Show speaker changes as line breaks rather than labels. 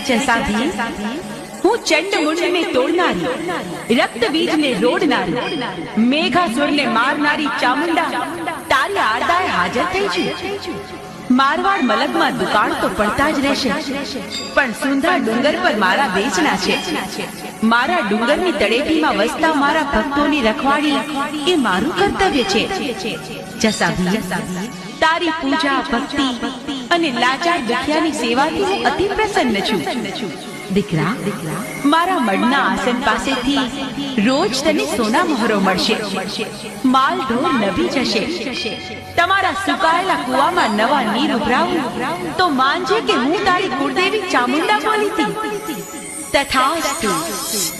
जसाधी हूँ चंड मुंड ने तोड़नारी, रक्त बीज ने रोडनारी, मेघासुर ने मारनारी चामुंडा तारी आरदाए हाजर थई छुं। मारवाड़ मलक में दुकान तो पड़ता ज रहेशे, पण सुंधा डूंगर पर मारा बेचना छे। मारा डूंगरनी तळेटीमां वसता मारा भक्तोनी रखवाड़ी ए मारू कर्तव्य छे। जसाभी तारी पूजा भक्ति अने लाचार दुखियानी सेवाथी हूँ अति प्रसन्न छुं। दीकरा मारा मडना आसन पासेथी रोज तने सोना मोहरो मळशे, माल ढोर नभी जशे। तमारा सुकायेला कुआमां नवा नीर उभरावुं तो मानजे के हूँ तारी कुळदेवी चामुंडा बोली थी। तथास्तु।